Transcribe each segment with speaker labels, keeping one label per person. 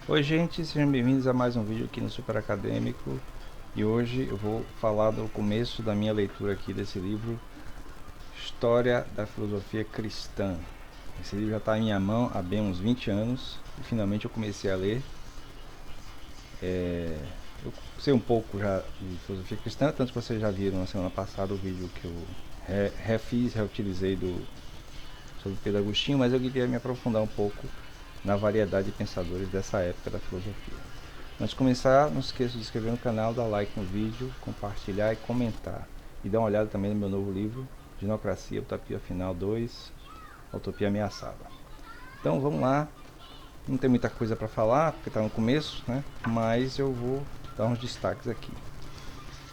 Speaker 1: Oi gente, sejam bem-vindos a mais um vídeo aqui no Super Acadêmico. E hoje eu vou falar do começo da minha leitura aqui desse livro, História da Filosofia Cristã. Esse livro já está em minha mão há bem uns 20 anos e finalmente eu comecei a ler. Eu sei um pouco já de filosofia cristã, tanto que vocês já viram na semana passada o vídeo que eu reutilizei sobre Pedro Agostinho, mas eu queria me aprofundar um pouco na variedade de pensadores dessa época da filosofia. Antes de começar, não se esqueça de se inscrever no canal, dar like no vídeo, compartilhar e comentar. E dar uma olhada também no meu novo livro, Dinocracia, Utopia Final 2, Utopia Ameaçada. Então vamos lá, não tem muita coisa para falar, porque está no começo, né? Mas eu vou dar uns destaques aqui.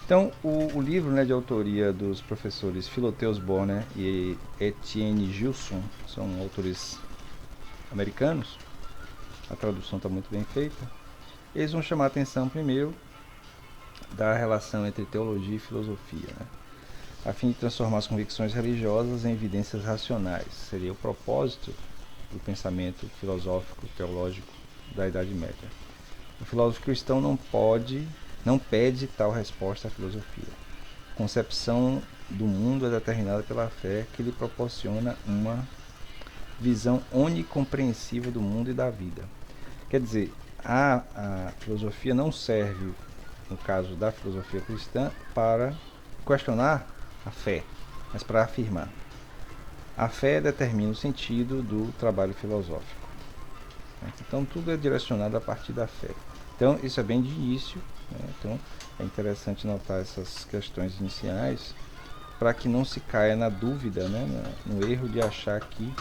Speaker 1: Então, o livro, né, de autoria dos professores Philotheus Bonner e Etienne Gilson, são autores americanos, a tradução está muito bem feita. Eles vão chamar a atenção primeiro da relação entre teologia e filosofia, né? A fim de transformar as convicções religiosas em evidências racionais. Seria o propósito do pensamento filosófico teológico da Idade Média. O filósofo cristão não pede tal resposta à filosofia. A concepção do mundo é determinada pela fé que lhe proporciona uma visão onicompreensiva do mundo e da vida. Quer dizer, a filosofia não serve, no caso da filosofia cristã, para questionar a fé, mas para afirmar. A fé determina o sentido do trabalho filosófico. Então tudo é direcionado a partir da fé. Então isso é bem de início, né? Então é interessante notar essas questões iniciais para que não se caia na dúvida, né? No erro de achar que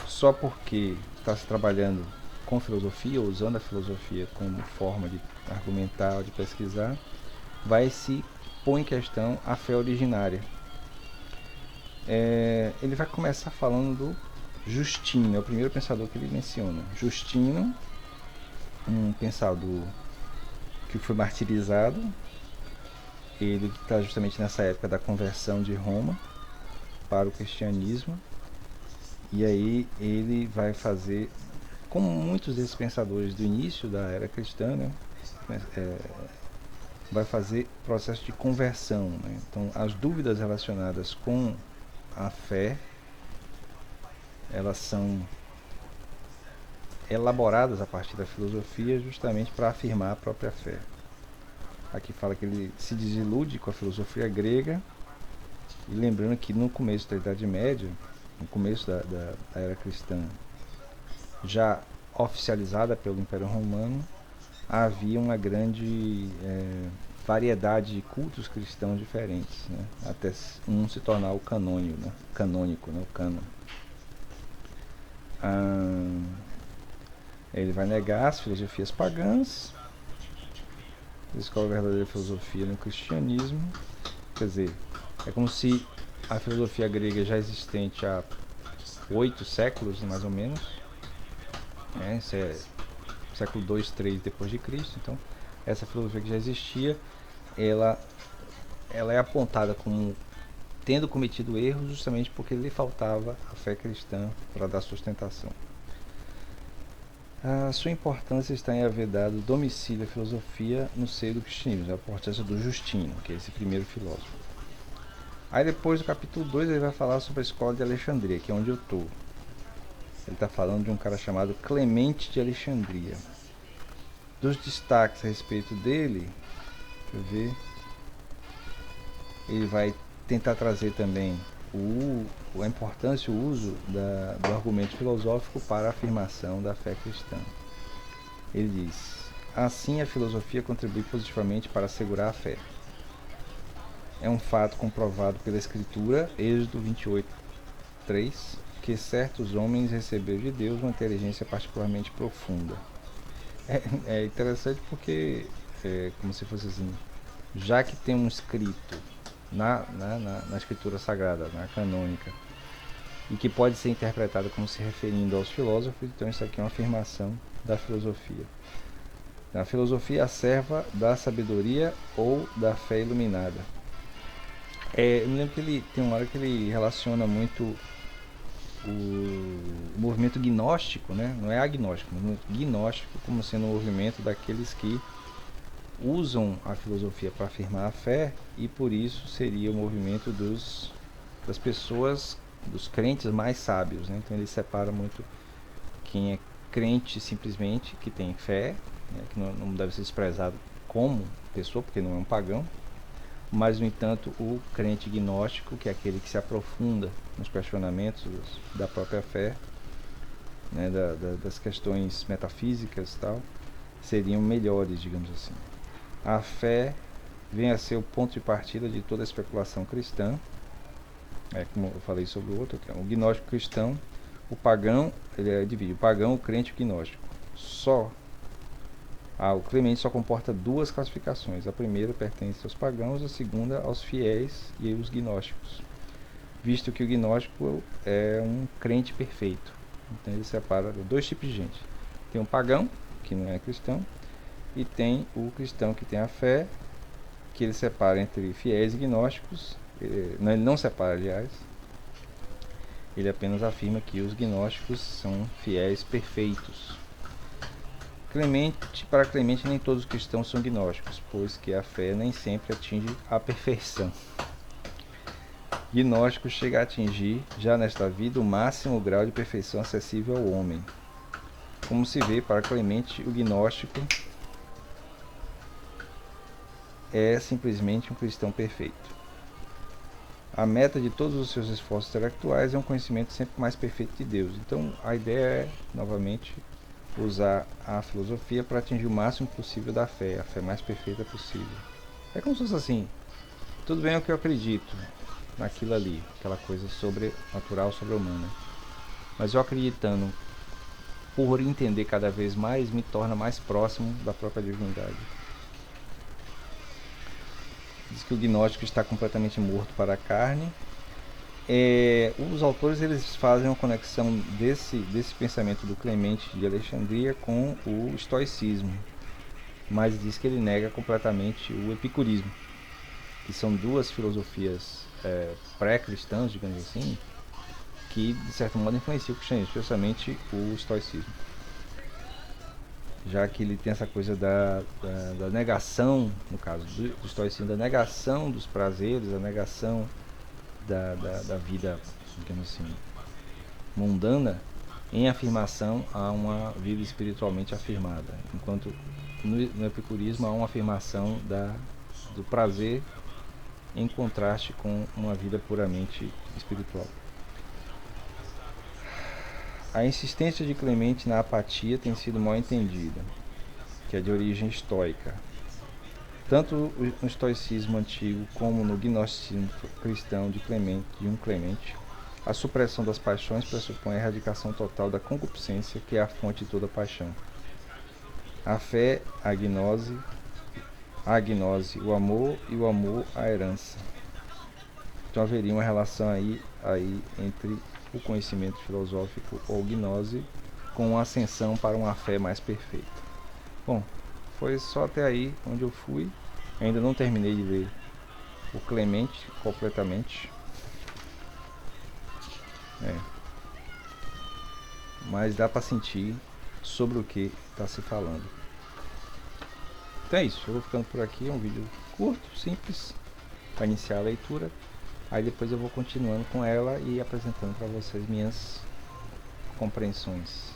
Speaker 1: só porque está se trabalhando com filosofia, ou usando a filosofia como forma de argumentar ou de pesquisar, vai se pôr em questão a fé originária. Ele vai começar falando do Justino, é o primeiro pensador que ele menciona. Justino, um pensador que foi martirizado, ele está justamente nessa época da conversão de Roma para o cristianismo, e aí ele vai fazer, como muitos desses pensadores do início da era cristã, né, vai fazer processo de conversão, né? Então as dúvidas relacionadas com a fé, elas são elaboradas a partir da filosofia justamente para afirmar a própria fé. Aqui fala que ele se desilude com a filosofia grega, e lembrando que no começo da Idade Média, no começo da era cristã, já oficializada pelo Império Romano, havia uma grande variedade de cultos cristãos diferentes, né? Até um se tornar o canônico, né? O cânon. Ele vai negar as filosofias pagãs, descobre a verdadeira filosofia no cristianismo. Quer dizer, é como se a filosofia grega já existente há 8 séculos, mais ou menos, né? Isso é século 2, 3 depois de Cristo. Então, essa filosofia que já existia, ela é apontada como tendo cometido erros justamente porque lhe faltava a fé cristã para dar sustentação. A sua importância está em haver dado domicílio à filosofia no seio do cristianismo, a importância do Justino, que é esse primeiro filósofo. Aí depois, no capítulo 2, ele vai falar sobre a escola de Alexandria, que é onde eu estou. Ele está falando de um cara chamado Clemente de Alexandria. Dos destaques a respeito dele, deixa eu ver, ele vai tentar trazer também a importância e o uso do argumento filosófico para a afirmação da fé cristã. Ele diz: assim a filosofia contribui positivamente para assegurar a fé. É um fato comprovado pela Escritura, Êxodo 28:3, que certos homens receberam de Deus uma inteligência particularmente profunda. É interessante porque é como se fosse assim, já que tem um escrito na escritura sagrada, na canônica, e que pode ser interpretado como se referindo aos filósofos, então isso aqui é uma afirmação da filosofia. A filosofia é a serva da sabedoria ou da fé iluminada. Eu me lembro que ele tem uma hora que ele relaciona muito o movimento gnóstico, né? Não é agnóstico, mas o movimento gnóstico como sendo um movimento daqueles que usam a filosofia para afirmar a fé, e por isso seria o movimento das pessoas, dos crentes mais sábios, né? Então ele separa muito quem é crente simplesmente, que tem fé, né? Que não deve ser desprezado como pessoa, porque não é um pagão, mas no entanto o crente gnóstico, que é aquele que se aprofunda nos questionamentos da própria fé, né? Das questões metafísicas e tal, seriam melhores, digamos assim. A fé vem a ser o ponto de partida de toda a especulação cristã. Como eu falei sobre o outro, que é o gnóstico cristão, o pagão, ele é dividido, o pagão, o crente e o gnóstico. O Clemente só comporta duas classificações. A primeira pertence aos pagãos, a segunda aos fiéis e os gnósticos. Visto que o gnóstico é um crente perfeito. Então ele separa dois tipos de gente. Tem um pagão, que não é cristão, e tem o cristão que tem a fé, que ele separa entre fiéis e gnósticos. Ele não separa, aliás. Ele apenas afirma que os gnósticos são fiéis perfeitos. Para Clemente, nem todos os cristãos são gnósticos, pois que a fé nem sempre atinge a perfeição. Gnóstico chega a atingir, já nesta vida, o máximo grau de perfeição acessível ao homem. Como se vê, para Clemente, o gnóstico é simplesmente um cristão perfeito. A meta de todos os seus esforços intelectuais é um conhecimento sempre mais perfeito de Deus. Então a ideia é, novamente, usar a filosofia para atingir o máximo possível da fé, a fé mais perfeita possível. É como se fosse assim, tudo bem o que eu acredito naquilo ali, aquela coisa sobrenatural, sobre-humana, mas eu acreditando, por entender cada vez mais, me torna mais próximo da própria divindade. Diz que o gnóstico está completamente morto para a carne. Os autores eles fazem uma conexão desse pensamento do Clemente de Alexandria com o estoicismo, mas diz que ele nega completamente o epicurismo, que são duas filosofias pré-cristãs, digamos assim, que de certo modo influenciam o cristianismo, especialmente o estoicismo, já que ele tem essa coisa da negação, no caso do estoicismo, da negação dos prazeres, a negação da vida, digamos assim, mundana, em afirmação a uma vida espiritualmente afirmada, enquanto no epicurismo há uma afirmação do prazer em contraste com uma vida puramente espiritual. A insistência de Clemente na apatia tem sido mal entendida, que é de origem estoica. Tanto no estoicismo antigo como no gnosticismo cristão de um Clemente, a supressão das paixões pressupõe a erradicação total da concupiscência, que é a fonte de toda paixão. A fé, a gnose, o amor, e o amor, a herança. Então haveria uma relação aí entre o conhecimento filosófico ou gnose com a ascensão para uma fé mais perfeita. Bom, foi só até aí onde eu fui. Ainda não terminei de ler o Clemente completamente. Mas dá para sentir sobre o que está se falando. Então é isso, eu vou ficando por aqui. É um vídeo curto, simples, para iniciar a leitura. Aí depois eu vou continuando com ela e apresentando para vocês minhas compreensões.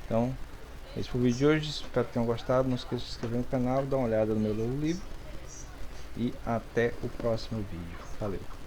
Speaker 1: Então, esse foi o vídeo de hoje. Espero que tenham gostado. Não esqueça de se inscrever no canal, dar uma olhada no meu novo livro. E até o próximo vídeo. Valeu!